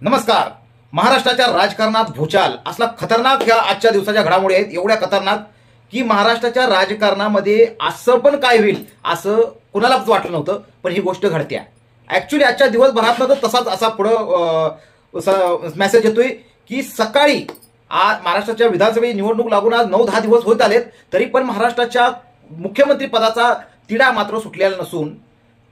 नमस्कार. महाराष्ट्राच्या राजकारणात भूचाल असला खतरनाक ह्या आजच्या दिवसाच्या घडामोडी आहेत. एवढ्या खतरनाक की महाराष्ट्राच्या राजकारणामध्ये असं पण काय होईल असं कुणालाच वाटलं नव्हतं, पण ही गोष्ट घडते. ऍक्च्युली आजच्या दिवसभरात तर तसाच असा पुढं मेसेज येतोय की सकाळी महाराष्ट्राच्या विधानसभेची निवडणूक लागून आज 9-10 दिवस होत आलेत, तरी पण महाराष्ट्राच्या मुख्यमंत्री पदाचा तिढा मात्र सुटलेला नसून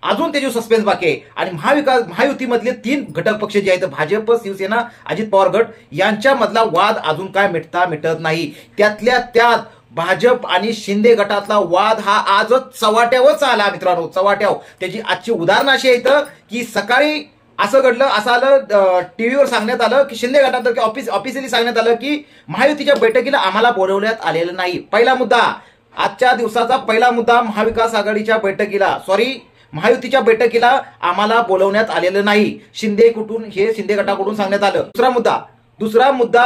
अजून त्याची सस्पेन्स बाकी आहे. आणि महायुतीमधले 3 घटक पक्ष जे आहेत, भाजप, शिवसेना, अजित पवार गट, यांच्यामधला वाद अजून काय मिटत नाही. त्यातल्या त्यात भाजप आणि शिंदे गटातला वाद हा आजच चव्हाट्यावरच आला मित्रांनो, चव्हाट्यावर. त्याची आजची उदाहरणं अशी आहेत की सकाळी असं घडलं, असं आलं, टीव्हीवर सांगण्यात आलं की शिंदे गटात ऑफिशियली सांगण्यात आलं की महायुतीच्या बैठकीला आम्हाला बोलवण्यात आलेलं नाही. पहिला मुद्दा, आजच्या दिवसाचा पहिला मुद्दा, महाविकास आघाडीच्या बैठकीला महायुतीच्या बैठकीला आम्हाला बोलवण्यात आलेलं नाही. शिंदे गटाकडून सांगण्यात आलं. दुसरा मुद्दा,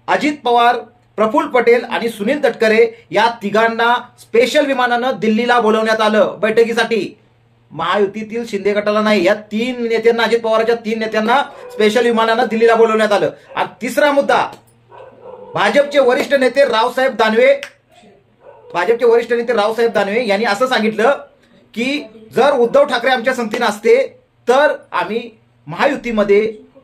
अजित पवार, प्रफुल्ल पटेल आणि सुनील तटकरे या तिघांना स्पेशल विमानानं दिल्लीला बोलवण्यात आलं बैठकीसाठी. महायुतीतील शिंदे गटाला नाही. या 3 नेत्यांना, अजित पवारच्या 3 नेत्यांना स्पेशल विमानानं दिल्लीला बोलवण्यात आलं. आणि तिसरा मुद्दा, भाजपचे वरिष्ठ नेते रावसाहेब दानवे यांनी असं सांगितलं की जर उद्धव ठाकरे आमच्या संगतीनं असते तर आम्ही महायुतीमध्ये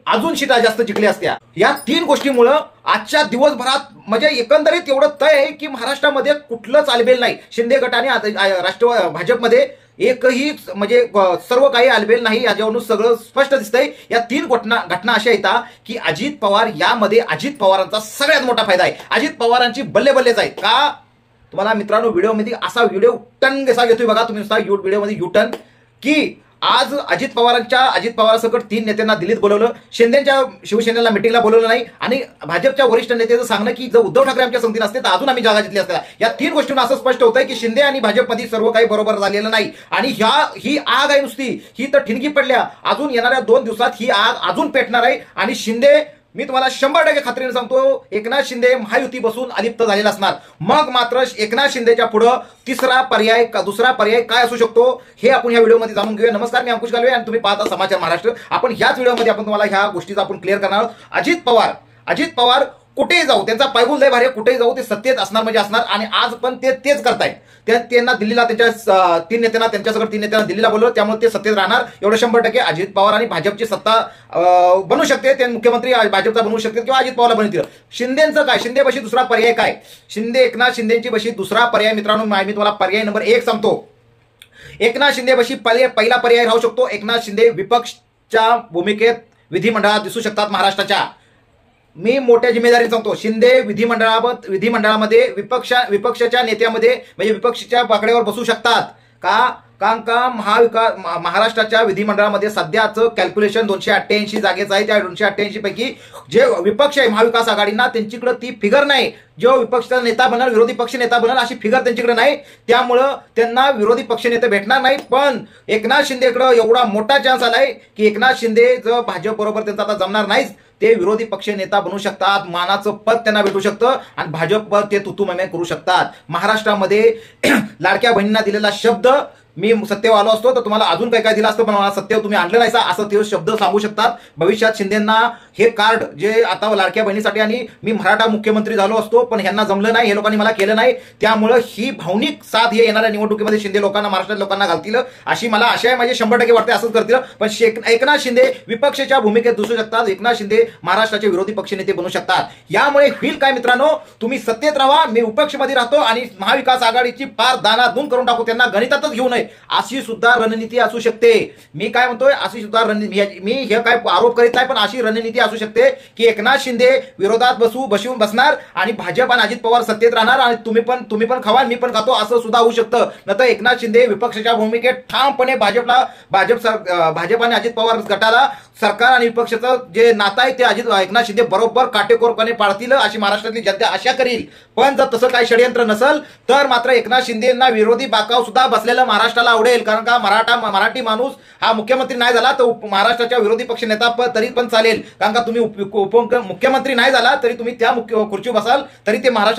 अजून सीटा जास्त जिंकल्या असत्या. या 3 गोष्टीमुळे आजच्या दिवसभरात म्हणजे एकंदरीत एवढं तय आहे की महाराष्ट्रामध्ये कुठलंच आलबेल नाही. शिंदे गट आणि भाजपमध्ये एकही म्हणजे सर्व काही आलबेल नाही. याच्यावरून सगळं स्पष्ट दिसतंय. या 3 घटना अशा आहेत की अजित पवारांचा सगळ्यात मोठा फायदा आहे. अजित पवारांची बल्लेबल्लेच आहेत. का तुम्हाला मित्रांनो व्हिडिओमध्ये असा व्हिडिओ टन कसा घेतोय बघा तुम्ही, नुसता व्हिडिओमध्ये युटर्न, की आज अजित पवारांसकट 3 नेत्यांना दिल्लीत बोलवलं, शिवसेनेला मिटिंगला बोलवलं नाही, आणि भाजपच्या वरिष्ठ नेत्याचं सांगणं की जर उद्धव ठाकरे आमच्या संगतीत असते तर अजून आम्ही जागा जिंकली असत्या. या 3 गोष्टींना असं स्पष्ट होतंय की शिंदे आणि भाजपमध्ये सर्व काही बरोबर झालेलं नाही. आणि ही आग आहे नुसती, ही तर ठिणगी पडल्या. अजून येणाऱ्या 2 दिवसात ही आग अजून पेटणार आहे. आणि शिंदे, मी तुम्हाला 100% खात्रीने सांगतो, एकनाथ शिंदे महायुती बसून अलिप्त झालेला असणार. मग मात्र एकनाथ शिंदेच्या पुढे दुसरा पर्याय काय असू शकतो हे आपण या व्हिडिओमध्ये जाणून घेऊया. नमस्कार, मी अंकुश गालवे आणि तुम्ही पाहता समाचार महाराष्ट्र. आपण ह्याच व्हिडिओमध्ये आपण तुम्हाला ह्या गोष्टीचा आपण क्लिअर करणार आहोत. अजित पवार कुठेही जाऊ, त्यांचा पायगुल लय भारी, कुठेही जाऊ ते सत्तेत असणार म्हणजे असणार. आणि आज पण तेच करतायत. त्यांना दिल्लीला त्यांच्या 3 नेत्यांना, त्यांच्यासकट 3 नेत्यांना दिल्लीला बोलवलं, त्यामुळे ते सत्तेत राहणार. एवढं 100% अजित पवार आणि भाजपची सत्ता बनू शकते. ते मुख्यमंत्री भाजपचा बनवू शकते किंवा अजित पवारला बनवतील. शिंदेचं काय? शिंदेपाशी दुसरा पर्याय काय? एकनाथ शिंदेची बशी दुसरा पर्याय मित्रांनो, मी तुम्हाला पर्याय नंबर 1 सांगतो. एकनाथ शिंदेपाशी पहिला पर्याय राहू शकतो. एकनाथ शिंदे विपक्षच्या भूमिकेत विधिमंडळात दिसू शकतात महाराष्ट्राच्या. मी मोठ्या जिम्मेदारीने सांगतो, शिंदे विधिमंडळामध्ये विपक्षाच्या नेत्यामध्ये म्हणजे विपक्षाच्या बाकड्यावर बसू शकतात. का महाराष्ट्राच्या विधिमंडळामध्ये सध्याचं कॅल्क्युलेशन 288 जागेचं आहे. त्या 288 पैकी जे विपक्ष आहे महाविकास आघाडींना, त्यांच्याकडे ती फिगर नाही. जो विपक्षाचा नेता बनणार, विरोधी पक्ष नेता बनणार, अशी फिगर त्यांच्याकडे नाही. त्यामुळं त्यांना विरोधी पक्ष नेते भेटणार नाही. पण एकनाथ शिंदेकडे एवढा मोठा चान्स आलाय की एकनाथ शिंदे जर भाजप बरोबर त्यांचा आता जमणार नाहीच, ते विरोधी पक्ष नेता बनू शकतात. मानाचं पद त्यांना भेटू शकतं आणि भाजपवर ते तुतुममे करू शकतात. महाराष्ट्रामध्ये लाडक्या बहिणींना दिलेला शब्द, मी सत्तेवर आलो असतो तर तुम्हाला अजून काय दिलं असतं, पण मला सत्तेवर तुम्ही आणलं नाही असं ते शब्द सांगू शकतात. भविष्यात शिंदेंना हे कार्ड जे आता लाडक्या बहिणीसाठी, आणि मी मराठा मुख्यमंत्री झालो असतो पण ह्यांना जमलं नाही, हे लोकांनी मला केलं नाही, त्यामुळं ही भावनिक साथ हे येणाऱ्या निवडणुकीमध्ये शिंदे लोकांना, महाराष्ट्रात लोकांना घालतील अशी मला आशा आहे. म्हणजे 100% वाटते असंच करतील. पण एकनाथ शिंदे विपक्षाच्या भूमिकेत दिसू शकतात. एकनाथ शिंदे महाराष्ट्राचे विरोधी पक्षनेते बनू शकतात. यामुळे होईल काय मित्रांनो, तुम्ही सत्तेत राहा, मी विपक्षमध्ये राहतो आणि महाविकास आघाडीची पार दानाधून करून टाकू, त्यांना गणितातच घेऊ नये, अशी सुद्धा रणनीती असू शकते. मी काय म्हणतोय, अशी सुद्धा रणनीती, मी हे काय आरोप करीत नाही, पण अशी रणनीती असू शकते की एकनाथ शिंदे विरोधात बसणार आणि भाजप आणि अजित पवार सत्तेत राहणार आणि तुम्ही पण खावा, मी पण खातो, असं सुद्धा होऊ शकतं. नंतर एकनाथ शिंदे विपक्षाच्या भूमिकेत ठामपणे भाजप आणि अजित पवार गटाला, सरकार आणि विपक्षाचं जे नातं आहे ते एकनाथ शिंदे बरोबर काटेकोरपणे पाळतील अशी महाराष्ट्रातली जनता आशा करील. पण जर तसं काही षडयंत्र नसेल तर मात्र एकनाथ शिंदेंना विरोधी बाकाव सुद्धा बसलेलं महाराष्ट्राला आवडेल. कारण का मराठी माणूस हा मुख्यमंत्री नाही झाला तर महाराष्ट्राच्या विरोधी पक्ष नेता तरी पण चालेल. कारण का तुम्ही उपमुख्यमंत्री नाही झाला तरी तुम्ही त्या खुर्चीवर बसाल तरी ते महाराष्ट्र